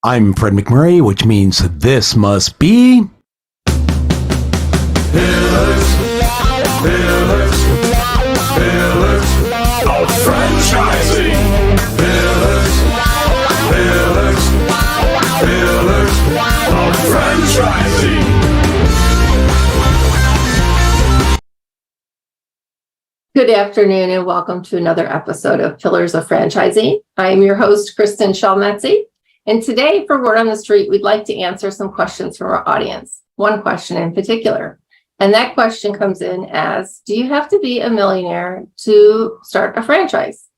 I'm Fred McMurray, which means this must be... Pillars of Franchising. Pillars of Franchising. Good afternoon and welcome to another episode of Pillars of Franchising. I am your host, Kristin Selmeczy. And today for Word on the Street, we'd like to answer some questions from our audience. One question in particular. And that question comes in as, do you have to be a millionaire to start a franchise?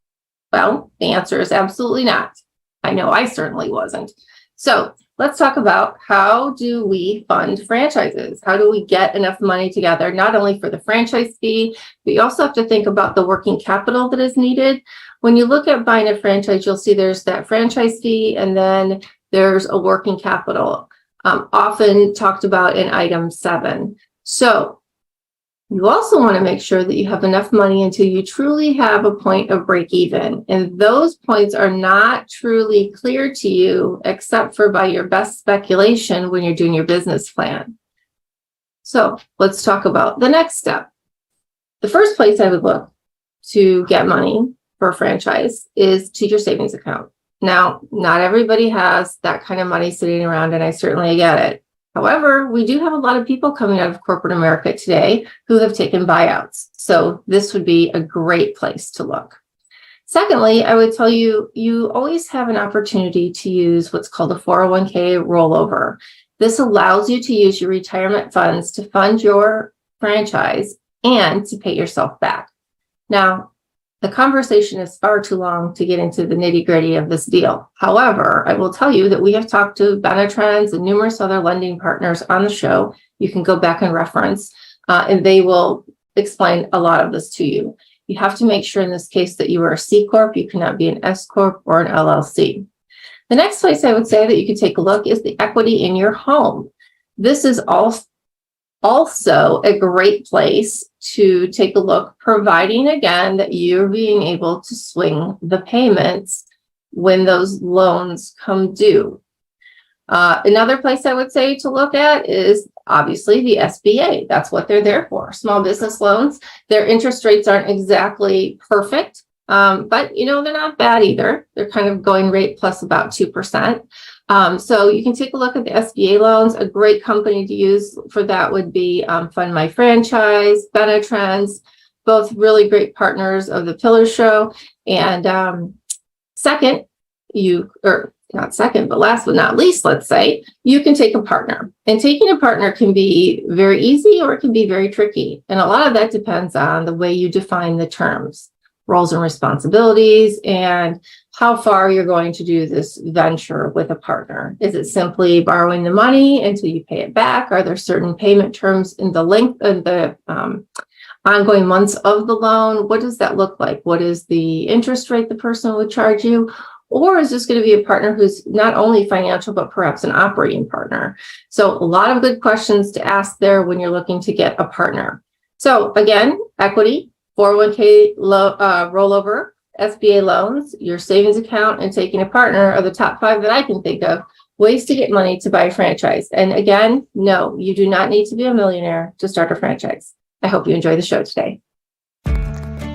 Well, the answer is absolutely not. I know I certainly wasn't. So let's talk about how do we fund franchises? How do we get enough money together, not only for the franchise fee, but you also have to think about the working capital that is needed. When you look at buying a franchise, you'll see there's that franchise fee and then there's a working capital, often talked about in item 7. So you also want to make sure that you have enough money until you truly have a point of break even. And those points are not truly clear to you except for by your best speculation when you're doing your business plan. So let's talk about the next step. The first place I would look to get money for a franchise is to your savings account. Now, not everybody has that kind of money sitting around, and I certainly get it. However, we do have a lot of people coming out of corporate America today who have taken buyouts. So this would be a great place to look. Secondly, I would tell you, you always have an opportunity to use what's called a 401k rollover. This allows you to use your retirement funds to fund your franchise and to pay yourself back. Now, the conversation is far too long to get into the nitty-gritty of this deal. However, I will tell you that we have talked to Benetrends and numerous other lending partners on the show. You can go back and reference, and they will explain a lot of this to you. You have to make sure in this case that you are a C Corp. You cannot be an S Corp or an LLC. The next place I would say that you could take a look is the equity in your home. This is also a great place to take a look, providing again that you're being able to swing the payments when those loans come due. Another place I would say to look at is obviously the SBA. That's what they're there for. Small business loans. Their interest rates aren't exactly perfect, but they're not bad either. They're kind of going rate plus about 2%. So you can take a look at the SBA loans. A great company to use for that would be Fund My Franchise, Benetrends, both really great partners of the Pillar Show. And last but not least, let's say, you can take a partner. And taking a partner can be very easy or it can be very tricky. And a lot of that depends on the way you define the terms, roles and responsibilities, and how far you're going to do this venture with a partner. Is it simply borrowing the money until you pay it back? Are there certain payment terms in the length of the ongoing months of the loan? What does that look like? What is the interest rate the person would charge you? Or is this going to be a partner who's not only financial, but perhaps an operating partner? So a lot of good questions to ask there when you're looking to get a partner. So again, equity, 401k rollover, SBA loans, your savings account, and taking a partner are the top 5 that I can think of ways to get money to buy a franchise. And again, no, you do not need to be a millionaire to start a franchise. I hope you enjoy the show today.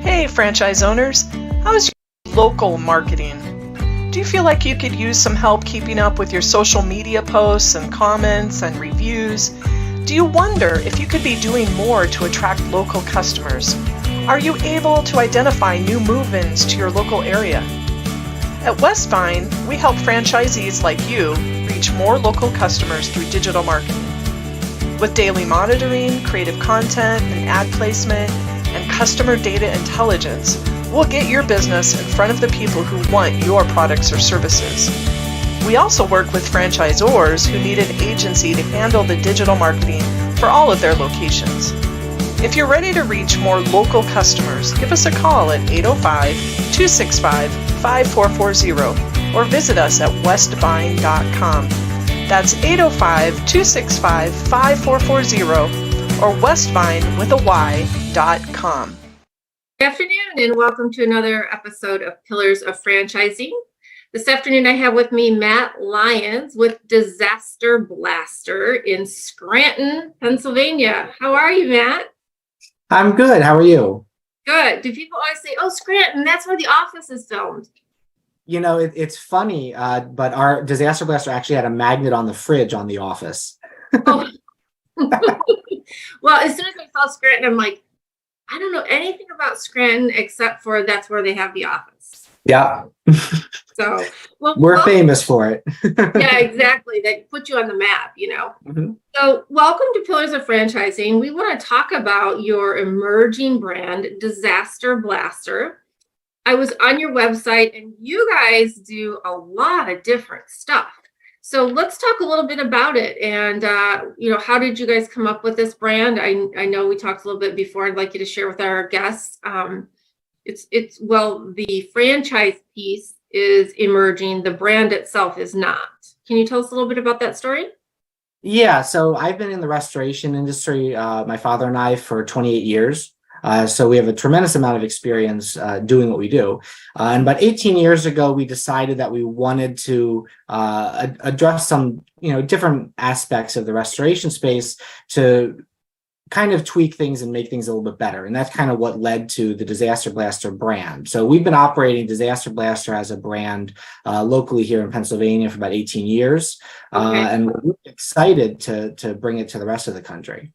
Hey, franchise owners. How is your local marketing? Do you feel like you could use some help keeping up with your social media posts and comments and reviews? Do you wonder if you could be doing more to attract local customers? Are you able to identify new move-ins to your local area? At Westvine, we help franchisees like you reach more local customers through digital marketing. With daily monitoring, creative content, and ad placement, and customer data intelligence, we'll get your business in front of the people who want your products or services. We also work with franchisors who need an agency to handle the digital marketing for all of their locations. If you're ready to reach more local customers, give us a call at 805-265-5440 or visit us at westvine.com. That's 805-265-5440 or westvine.com. Good afternoon and welcome to another episode of Pillars of Franchising. This afternoon, I have with me Matt Lyons with Disaster Blaster in Scranton, Pennsylvania. How are you, Matt? I'm good. How are you? Good. Do people always say, oh, Scranton, that's where The Office is filmed? You know, it's funny, but our Disaster Blaster actually had a magnet on the fridge on The Office. Oh. Well, as soon as I saw Scranton, I'm like, I don't know anything about Scranton except for that's where they have The Office. Yeah. So, well, We're famous for it. Yeah, exactly. They put you on the map, you know. Mm-hmm. So, welcome to Pillars of Franchising. We want to talk about your emerging brand, Disaster Blaster. I was on your website, and you guys do a lot of different stuff. So let's talk a little bit about it. And, how did you guys come up with this brand? I know we talked a little bit before. I'd like you to share with our guests. The franchise piece is emerging. The brand itself is not. Can you tell us a little bit about that story? Yeah, so I've been in the restoration industry, my father and I, for 28 years. So we have a tremendous amount of experience doing what we do. And about 18 years ago, we decided that we wanted to address some, different aspects of the restoration space to kind of tweak things and make things a little bit better. And that's kind of what led to the Disaster Blaster brand. So we've been operating Disaster Blaster as a brand locally here in Pennsylvania for about 18 years. Okay. And we're really excited to bring it to the rest of the country.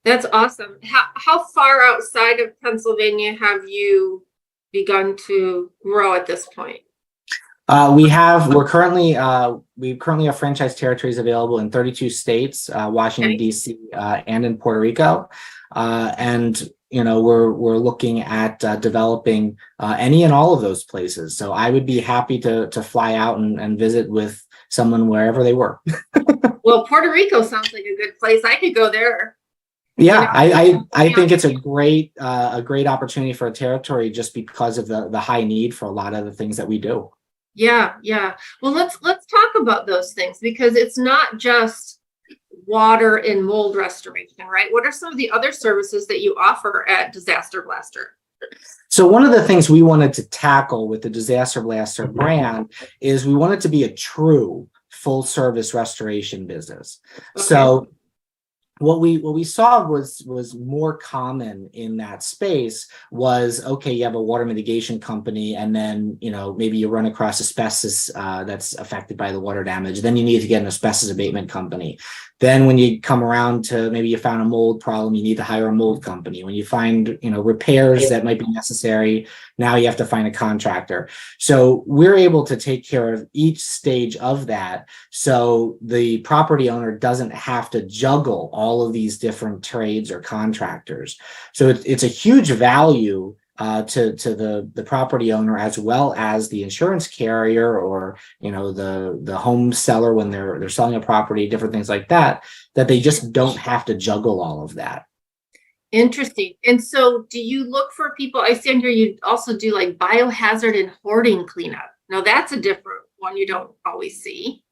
That's awesome. How far outside of Pennsylvania have you begun to grow at this point? We currently have franchise territories available in 32 states, Washington, D.C., and in Puerto Rico. We're looking at developing any and all of those places. So I would be happy to fly out and visit with someone wherever they were. Well, Puerto Rico sounds like a good place. I could go there. Yeah, I think it's a great opportunity for a territory just because of the high need for a lot of the things that we do. Yeah. Well, let's talk about those things, because it's not just water and mold restoration, right? What are some of the other services that you offer at Disaster Blaster? So one of the things we wanted to tackle with the Disaster Blaster brand is we wanted to be a true full service restoration business. Okay. So what we saw was more common in that space was, okay, you have a water mitigation company, and then maybe you run across asbestos that's affected by the water damage. Then you need to get an asbestos abatement company. Then when you come around to maybe you found a mold problem, you need to hire a mold company. When you find repairs that might be necessary, now you have to find a contractor. So we're able to take care of each stage of that, so the property owner doesn't have to juggle all of these different trades or contractors. So it's a huge value to the property owner, as well as the insurance carrier, or the home seller when they're selling a property, different things like that they just don't have to juggle all of that. Interesting. And so do you look for people? I see here you also do like biohazard and hoarding cleanup. Now that's a different one you don't always see.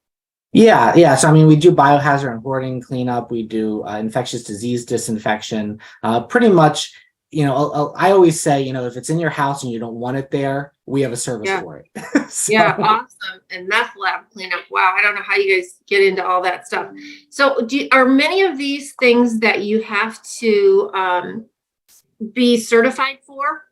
Yeah. So, we do biohazard and hoarding cleanup. We do infectious disease disinfection. Pretty much, I always say, if it's in your house and you don't want it there, we have a service for it. So. Yeah, awesome. And meth lab cleanup. Wow, I don't know how you guys get into all that stuff. So are many of these things that you have to be certified for?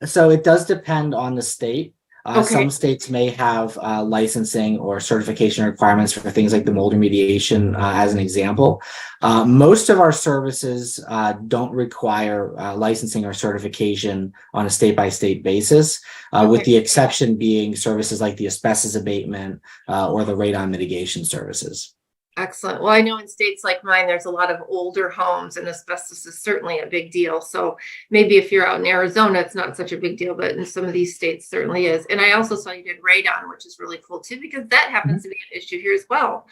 So it does depend on the state. Okay. Some states may have licensing or certification requirements for things like the mold remediation, as an example. Most of our services don't require licensing or certification on a state-by-state basis, with the exception being services like the asbestos abatement or the radon mitigation services. Excellent. Well, I know in states like mine, there's a lot of older homes, and asbestos is certainly a big deal. So maybe if you're out in Arizona, it's not such a big deal, but in some of these states certainly is. And I also saw you did radon, which is really cool too, because that happens to be an issue here as well.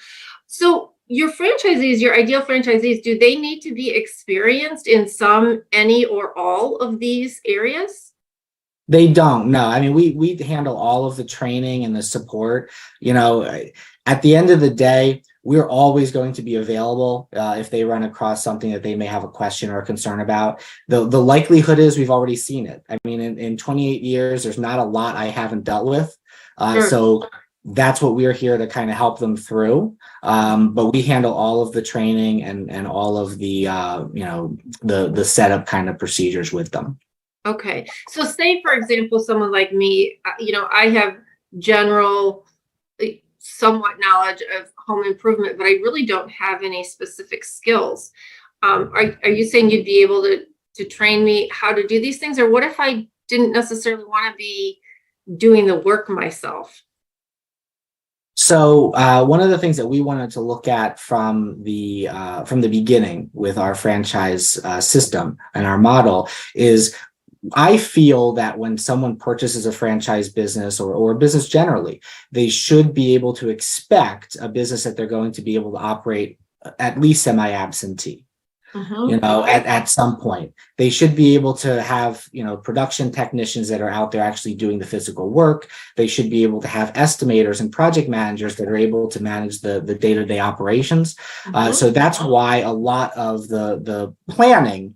So your franchisees, your ideal franchisees, do they need to be experienced in some, any, or all of these areas? They don't. No, we handle all of the training and the support. At the end of the day, we're always going to be available if they run across something that they may have a question or a concern about. The likelihood is we've already seen it. In 28 years, there's not a lot I haven't dealt with. Sure. So that's what we're here to kind of help them through. But we handle all of the training and all of the the setup kind of procedures with them. Okay. So say, for example, someone like me, I have general, somewhat knowledge of home improvement, but I really don't have any specific skills. Are you saying you'd be able to train me how to do these things? Or what if I didn't necessarily want to be doing the work myself? So one of the things that we wanted to look at from the beginning with our franchise system and our model is, I feel that when someone purchases a franchise business or a business generally, they should be able to expect a business that they're going to be able to operate at least semi-absentee. At some point, they should be able to have, production technicians that are out there actually doing the physical work. They should be able to have estimators and project managers that are able to manage the day-to-day operations. So that's why a lot of the planning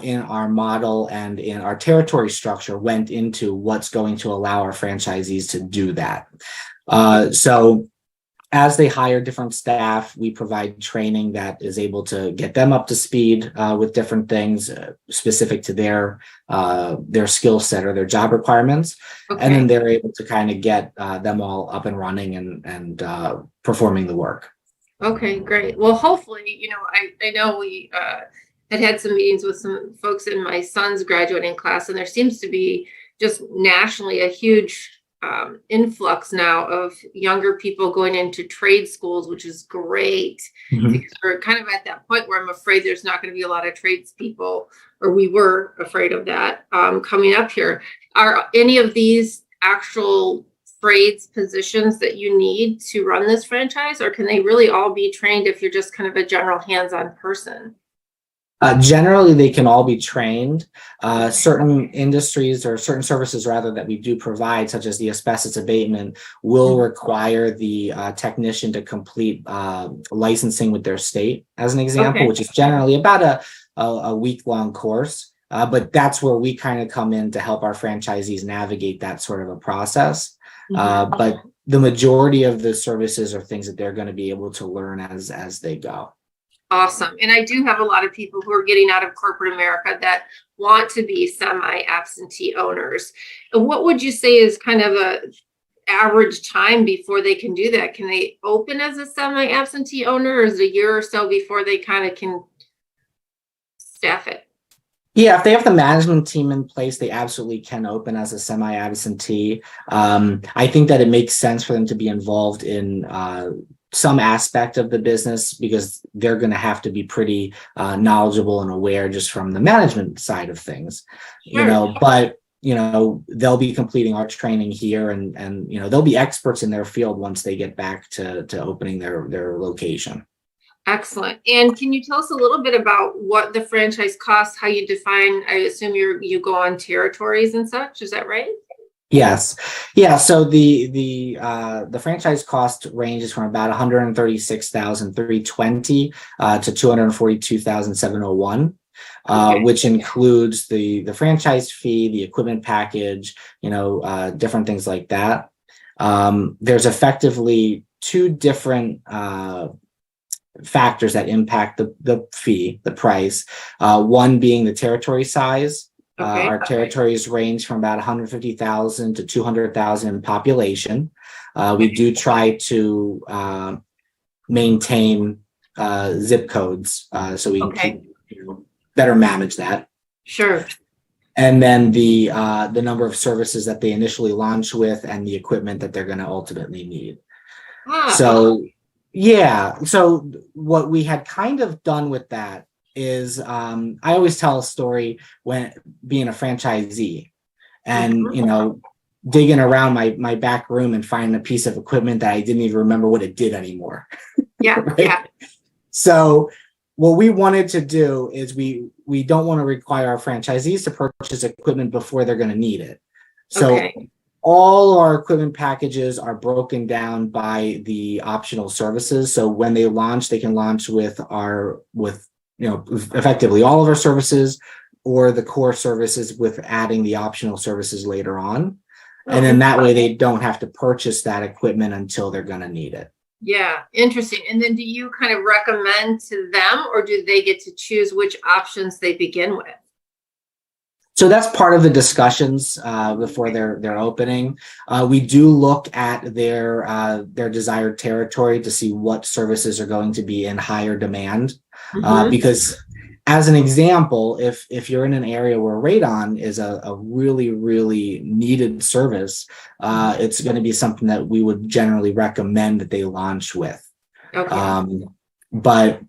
in our model and in our territory structure went into what's going to allow our franchisees to do that. So as they hire different staff, we provide training that is able to get them up to speed with different things specific to their skill set or their job requirements. Okay. And then they're able to kind of get them all up and running and performing the work. Okay, great. Well, hopefully, I know we had some meetings with some folks in my son's graduating class, and there seems to be just nationally a huge influx now of younger people going into trade schools, which is great. Because we're kind of at that point where I'm afraid there's not going to be a lot of tradespeople, or we were afraid of that coming up here. Are any of these actual trades positions that you need to run this franchise, or can they really all be trained if you're just kind of a general hands-on person? Generally, they can all be trained. Certain industries or certain services, rather, that we do provide, such as the asbestos abatement, will require the technician to complete licensing with their state, as an example, which is generally about a week-long course. But that's where we kind of come in to help our franchisees navigate that sort of a process. But the majority of the services are things that they're going to be able to learn as they go. Awesome. And I do have a lot of people who are getting out of corporate America that want to be semi-absentee owners. And what would you say is kind of a average time before they can do that? Can they open as a semi-absentee owner, or is it a year or so before they kind of can staff it? Yeah, if they have the management team in place, they absolutely can open as a semi-absentee. I think that it makes sense for them to be involved in some aspect of the business, because they're going to have to be pretty knowledgeable and aware just from the management side of things, but they'll be completing our training here, and they'll be experts in their field once they get back to opening their location. Excellent. And can you tell us a little bit about what the franchise costs, how you define? I assume you go on territories and such. Is that right? Yes. Yeah. So the franchise cost ranges from about $136,320 to $242,701, which includes the franchise fee, the equipment package, different things like that. There's effectively two different factors that impact the fee, the price. One being the territory size. Our territories range from about 150,000 to 200,000 in population. We do try to maintain zip codes so we can better manage that. Sure. And then the number of services that they initially launch with, and the equipment that they're going to ultimately need. So what we had kind of done with that is I always tell a story when being a franchisee and digging around my back room and finding a piece of equipment that I didn't even remember what it did anymore. Right? So what we wanted to do is we don't want to require our franchisees to purchase equipment before they're going to need it. So all our equipment packages are broken down by the optional services. So when they launch, they can launch with effectively all of our services, or the core services with adding the optional services later on. And then that way they don't have to purchase that equipment until they're going to need it. Yeah, interesting. And then do you kind of recommend to them, or do they get to choose which options they begin with? So that's part of the discussions before their opening. We do look at their desired territory to see what services are going to be in higher demand. Because as an example, if you're in an area where radon is a really, really needed service, it's going to be something that we would generally recommend that they launch with. Okay. But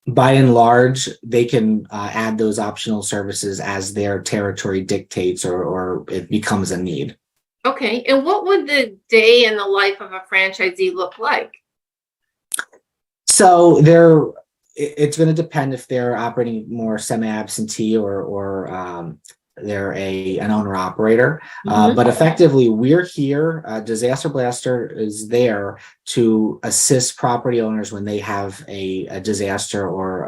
by and large, they can add those optional services as their territory dictates or it becomes a need. Okay. And what would the day in the life of a franchisee look like? So it's going to depend if they're operating more semi-absentee or they're an owner operator. But effectively, we're here. Disaster Blaster is there to assist property owners when they have a disaster or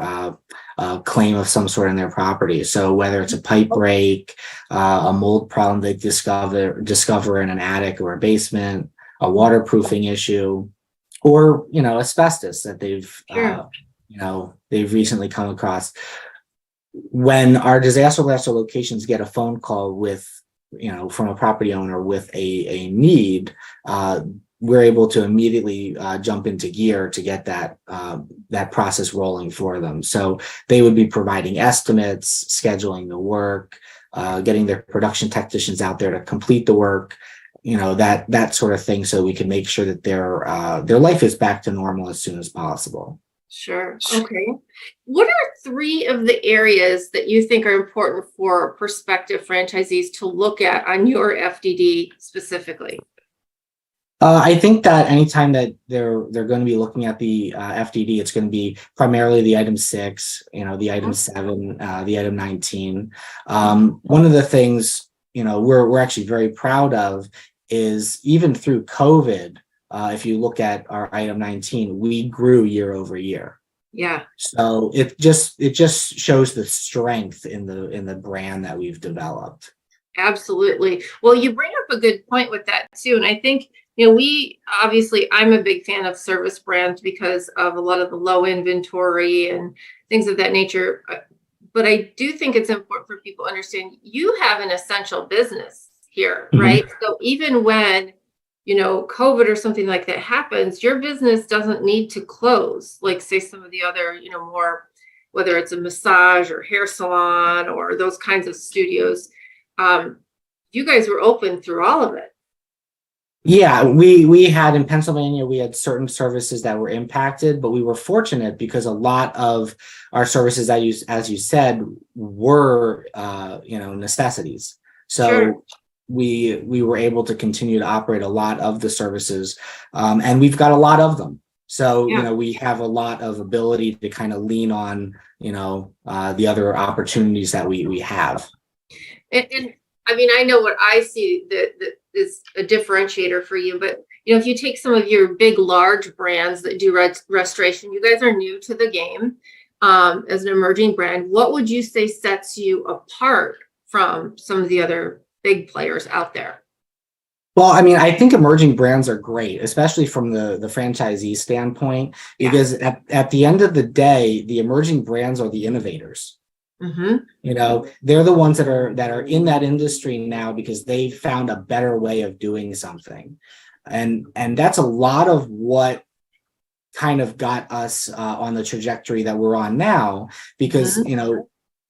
a claim of some sort in their property. So whether it's a pipe break, a mold problem they discover in an attic or a basement, a waterproofing issue, or asbestos that they've recently come across. When our Disaster Blaster locations get a phone call from a property owner with a need, we're able to immediately jump into gear to get that process rolling for them. So they would be providing estimates, scheduling the work, getting their production technicians out there to complete the work, that sort of thing, so we can make sure that their life is back to normal as soon as possible. Sure. Okay. What are 3 of the areas that you think are important for prospective franchisees to look at on your FDD specifically? I think that anytime that they're going to be looking at the FDD, it's going to be primarily the item 6, the item 7, the item 19. One of the things we're actually very proud of is even through COVID. If you look at our item 19, we grew year over year. Yeah. So it just shows the strength in the brand that we've developed. Absolutely. Well, you bring up a good point with that too. And I think, I'm a big fan of service brands because of a lot of the low inventory and things of that nature. But I do think it's important for people to understand you have an essential business here, right? So even when COVID or something like that happens, your business doesn't need to close, like say some of the other, more, whether it's a massage or hair salon or those kinds of studios. You guys were open through all of it. Yeah, we had in Pennsylvania, we had certain services that were impacted, but we were fortunate because a lot of our services, as you said, were necessities. So Sure. we were able to continue to operate a lot of the services, and we've got a lot of them. So we have a lot of ability to kind of lean on the other opportunities that we have. And I know what I see that is a differentiator for you, but if you take some of your big, large brands that do restoration, you guys are new to the game as an emerging brand. What would you say sets you apart from some of the other big players out there? Well, I think emerging brands are great, especially from the franchisee standpoint, because at the end of the day, the emerging brands are the innovators. They're the ones that are in that industry now because they found a better way of doing something, and that's a lot of what kind of got us on the trajectory that we're on now, because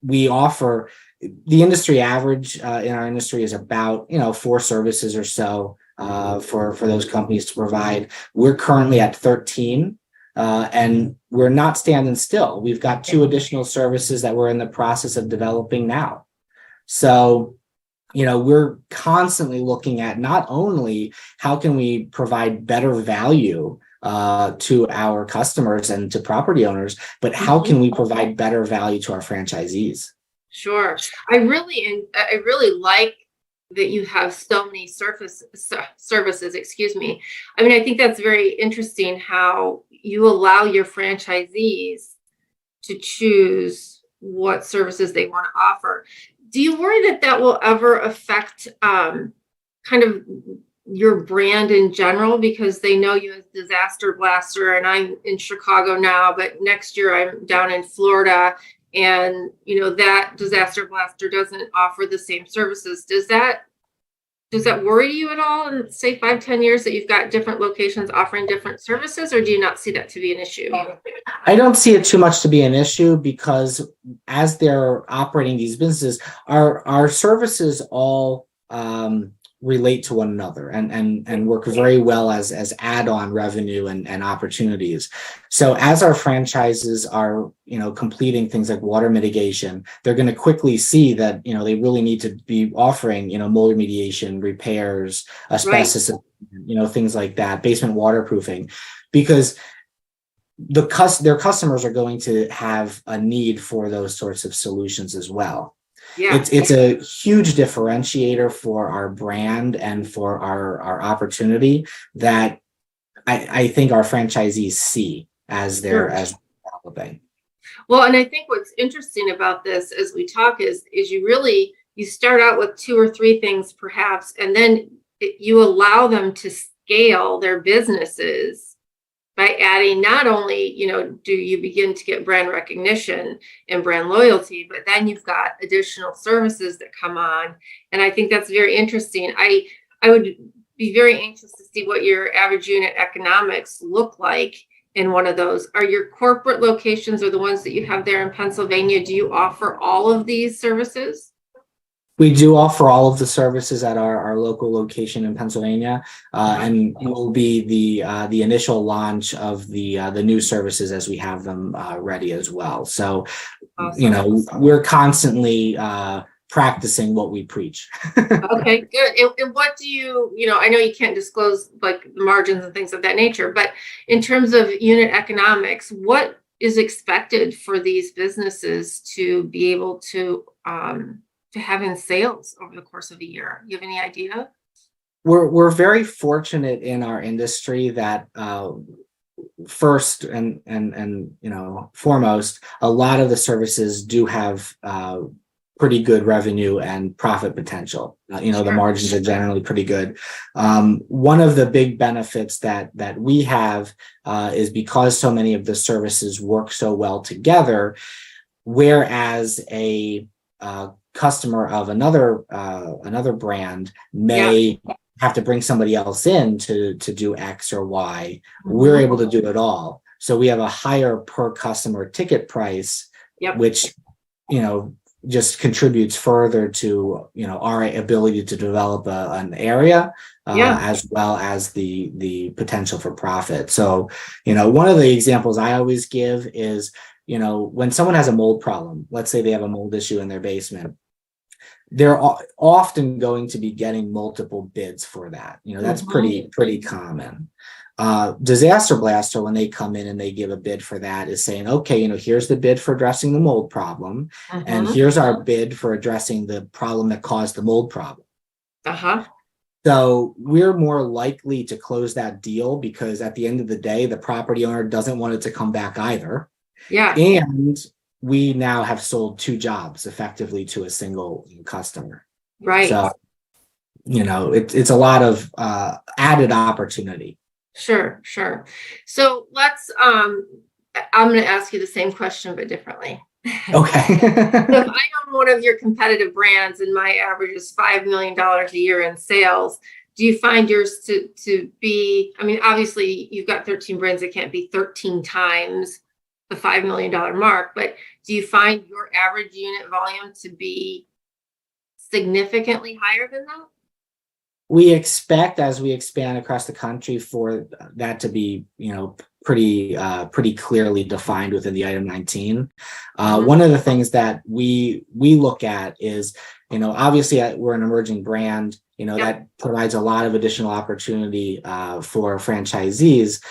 we offer the industry average in our industry is about 4 services or so for those companies to provide. We're currently at 13. And we're not standing still. We've got 2 additional services that we're in the process of developing now. So, we're constantly looking at not only how can we provide better value to our customers and to property owners, but how can we provide better value to our franchisees? Sure. I really like that you have so many services, excuse me. I think that's very interesting how you allow your franchisees to choose what services they want to offer. Do you worry that will ever affect kind kind of your brand in general, because they know you as Disaster Blaster, and I'm in Chicago now, but next year I'm down in Florida, and that Disaster Blaster doesn't offer the same services. Does that worry you at all in, say, 5-10 years, that you've got different locations offering different services, or do you not see that to be an issue? I don't see it too much to be an issue, because as they're operating these businesses, our services all relate to one another and work very well as add-on revenue and opportunities. So as our franchises are completing things like water mitigation, they're going to quickly see that they really need to be offering mold remediation, repairs, asbestos, things like that, basement waterproofing, because their customers are going to have a need for those sorts of solutions as well. Yeah. It's a huge differentiator for our brand and for our opportunity that I think our franchisees see as as developing. Well, and I think what's interesting about this as we talk is you start out with 2 or 3 things perhaps, and then you allow them to scale their businesses by adding, not only, do you begin to get brand recognition and brand loyalty, but then you've got additional services that come on. And I think that's very interesting. I would be very anxious to see what your average unit economics look like in one of those. Are your corporate locations, or the ones that you have there in Pennsylvania, do you offer all of these services? We do offer all of the services at our local location in Pennsylvania, and will be the initial launch of the new services as we have them ready as well. So, awesome. We're constantly practicing what we preach. Okay, good. And what do I know you can't disclose like the margins and things of that nature, but in terms of unit economics, what is expected for these businesses to be able to have in sales over the course of a year? You have any idea? We're very fortunate in our industry that first and foremost, a lot of the services do have pretty good revenue and profit potential. Sure. The margins are generally pretty good. One of the big benefits that we have is because so many of the services work so well together, whereas a customer of another brand may have to bring somebody else in to do X or Y. We're able to do it all. So we have a higher per customer ticket price, which, just contributes further to, our ability to develop an area, as well as the potential for profit. So, one of the examples I always give is, when someone has a mold problem, let's say they have a mold issue in their basement, they're often going to be getting multiple bids for that. That's pretty common. Disaster Blaster, when they come in and they give a bid for that, is saying, okay, here's the bid for addressing the mold problem, and here's our bid for addressing the problem that caused the mold problem. So we're more likely to close that deal, because at the end of the day, the property owner doesn't want it to come back either. And we now have sold 2 jobs effectively to a single customer. Right. So, it's a lot of added opportunity. Sure. So let's, I'm going to ask you the same question, but differently. Okay. So if I own one of your competitive brands and my average is $5 million a year in sales, do you find yours to be, obviously you've got 13 brands, it can't be 13 times the $5 million mark, but do you find your average unit volume to be significantly higher than that? We expect, as we expand across the country, for that to be, pretty clearly defined within the item 19. One of the things that we look at is, obviously we're an emerging brand, that provides a lot of additional opportunity for franchisees.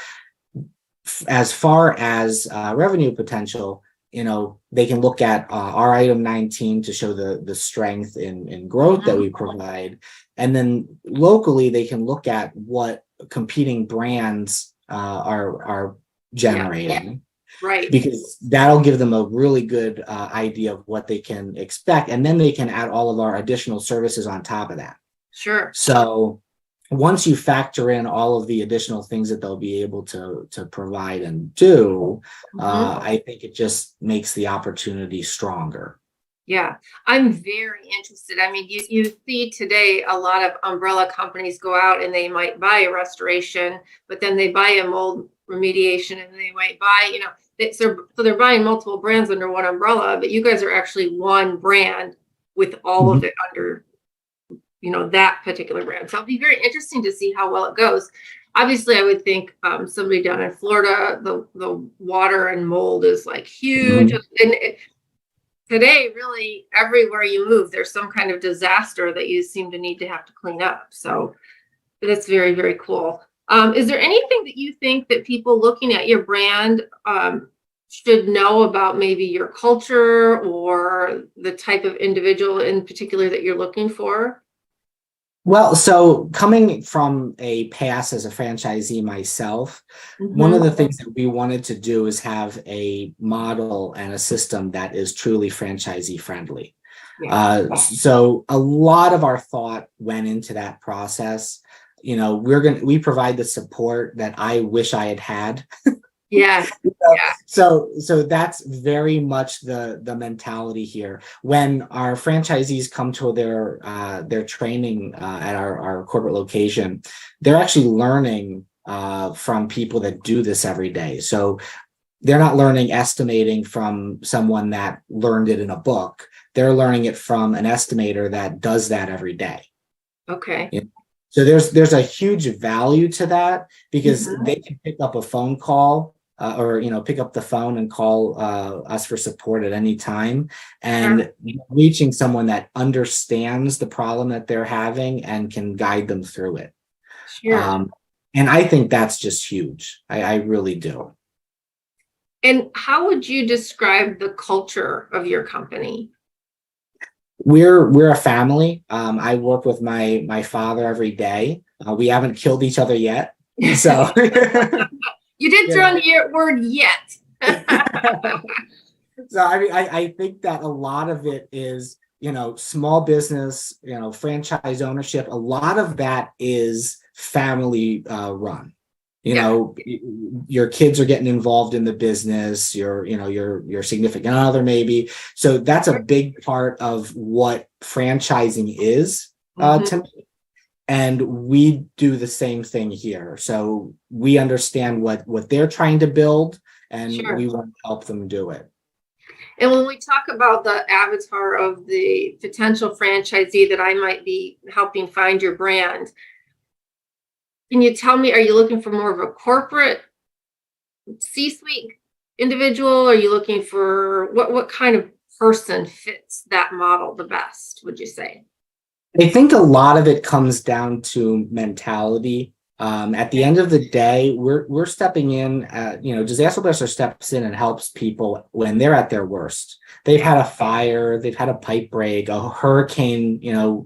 As far as revenue potential, they can look at our item 19 to show the strength in growth that we provide. And then locally, they can look at what competing brands are generating. Right. Because that'll give them a really good idea of what they can expect. And then they can add all of our additional services on top of that. Sure. So once you factor in all of the additional things that they'll be able to provide and do, I think it just makes the opportunity stronger. Yeah, I'm very interested. I mean, you see today a lot of umbrella companies go out and they might buy a restoration, but then they buy a mold remediation, and they might buy, so they're buying multiple brands under one umbrella, but you guys are actually one brand with all of it under, that particular brand. So it'll be very interesting to see how well it goes. Obviously, I would think somebody down in Florida, the water and mold is like huge. And today, really, everywhere you move, there's some kind of disaster that you seem to need to have to clean up. So that's very, very cool. Is there anything that you think that people looking at your brand should know about maybe your culture or the type of individual in particular that you're looking for? Well, so coming from a past as a franchisee myself, one of the things that we wanted to do is have a model and a system that is truly franchisee friendly. So a lot of our thought went into that process. We provide the support that I wish I had had. Yeah. So that's very much the mentality here. When our franchisees come to their training at our corporate location, they're actually learning from people that do this every day. So they're not learning estimating from someone that learned it in a book. They're learning it from an estimator that does that every day. Okay. So there's a huge value to that, because they can pick up a phone call or pick up the phone and call us for support at any time, and reaching someone that understands the problem that they're having and can guide them through it. Sure. And I think that's just huge. I really do. And how would you describe the culture of your company? We're a family. I work with my father every day. We haven't killed each other yet, so. You did throw in the word yet. So I think that a lot of it is, small business, franchise ownership. A lot of that is family run. Your kids are getting involved in the business, your significant other maybe. So that's a big part of what franchising is to me. And we do the same thing here. So we understand what they're trying to build, and we want to help them do it. And when we talk about the avatar of the potential franchisee that I might be helping find your brand, can you tell me, are you looking for more of a corporate C-suite individual? Are you looking for what kind of person fits that model the best, would you say? I think a lot of it comes down to mentality. At the end of the day, we're stepping in. Disaster Blaster steps in and helps people when they're at their worst. They've had a fire, they've had a pipe break, a hurricane,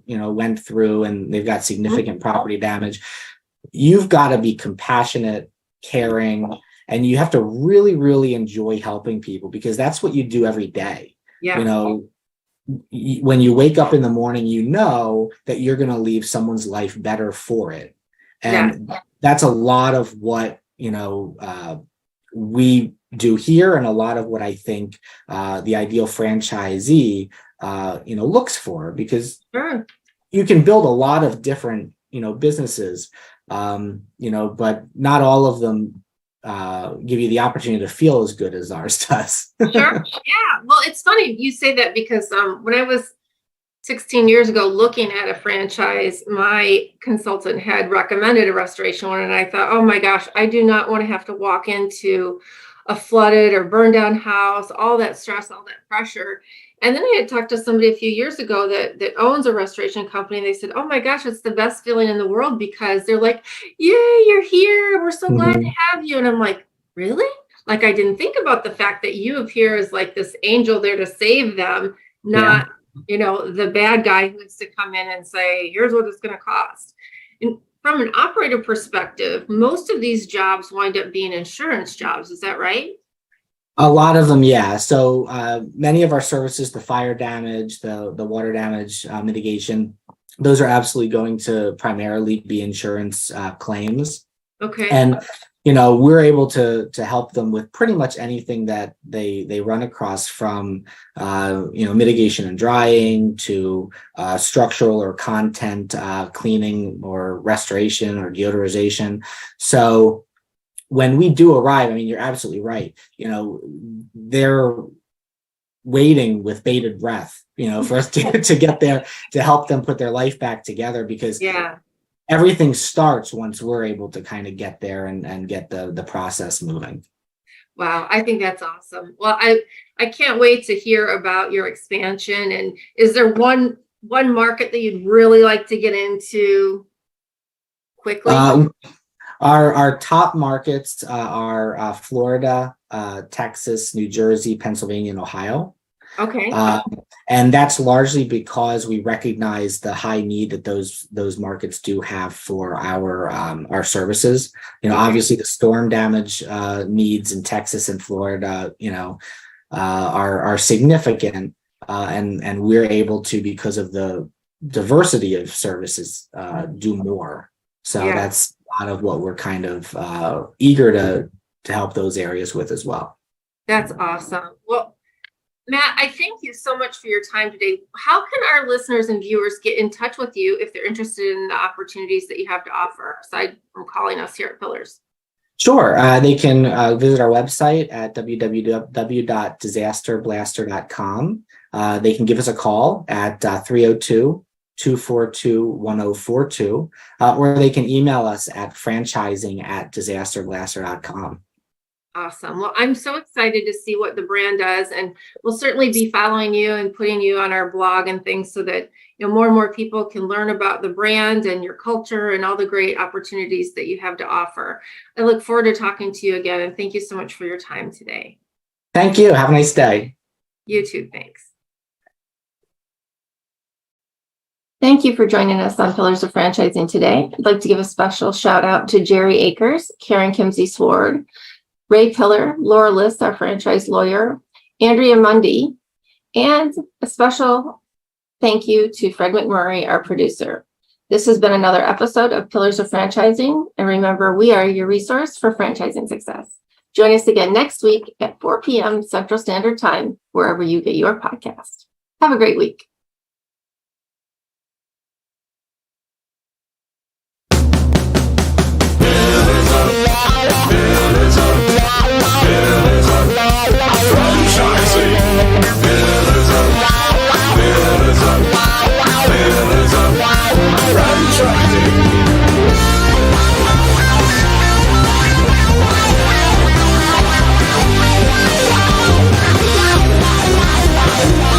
went through, and they've got significant property damage. You've got to be compassionate, caring, and you have to really, really enjoy helping people, because that's what you do every day. When you wake up in the morning, that you're going to leave someone's life better for it. And that's a lot of what, we do here, and a lot of what I think the ideal franchisee, looks for, because you can build a lot of different, businesses, but not all of them give you the opportunity to feel as good as ours does. Sure. Yeah. Well, it's funny you say that, because when I was 16 years ago looking at a franchise, my consultant had recommended a restoration one, and I thought, oh my gosh, I do not want to have to walk into a flooded or burned down house, all that stress, all that pressure. And then I had talked to somebody a few years ago that owns a restoration company, and they said, oh my gosh, it's the best feeling in the world, because they're like, yay, you're here, we're so glad to have you. And I'm like, really? Like, I didn't think about the fact that you appear as like this angel there to save them, not the bad guy who needs to come in and say, here's what it's going to cost. And from an operator perspective, most of these jobs wind up being insurance jobs. Is that right? A lot of them, yeah. So many of our services, the fire damage, the water damage mitigation, those are absolutely going to primarily be insurance claims. Okay. And we're able to help them with pretty much anything that they run across, from mitigation and drying to structural or content cleaning or restoration or deodorization. So when we do arrive, I mean, you're absolutely right. They're waiting with bated breath, for us to get there, to help them put their life back together, because everything starts once we're able to kind of get there and get the process moving. Wow, I think that's awesome. Well, I can't wait to hear about your expansion. And is there one market that you'd really like to get into quickly? Our top markets are Florida, Texas, New Jersey, Pennsylvania, and Ohio. Okay. And that's largely because we recognize the high need that those markets do have for our services. Obviously the storm damage needs in Texas and Florida, are significant, and we're able to, because of the diversity of services, do more. So that's a lot of what we're kind of eager to help those areas with as well. That's awesome. Well, Matt, I thank you so much for your time today. How can our listeners and viewers get in touch with you if they're interested in the opportunities that you have to offer, aside from calling us here at Pillars? Sure. They can visit our website at www.disasterblaster.com. They can give us a call at 302-242-1042, or they can email us at franchising@disasterblaster.com. Awesome. Well, I'm so excited to see what the brand does, and we'll certainly be following you and putting you on our blog and things so that more and more people can learn about the brand and your culture and all the great opportunities that you have to offer. I look forward to talking to you again, and thank you so much for your time today. Thank you. Have a nice day. You too. Thanks. Thank you for joining us on Pillars of Franchising today. I'd like to give a special shout out to Jerry Akers, Karen Kimsey Sword, Ray Pillar, Laura Liss, our franchise lawyer, Andrea Mundy, and a special thank you to Fred McMurray, our producer. This has been another episode of Pillars of Franchising, and remember, we are your resource for franchising success. Join us again next week at 4 p.m. Central Standard Time, wherever you get your podcast. Have a great week. Pillars of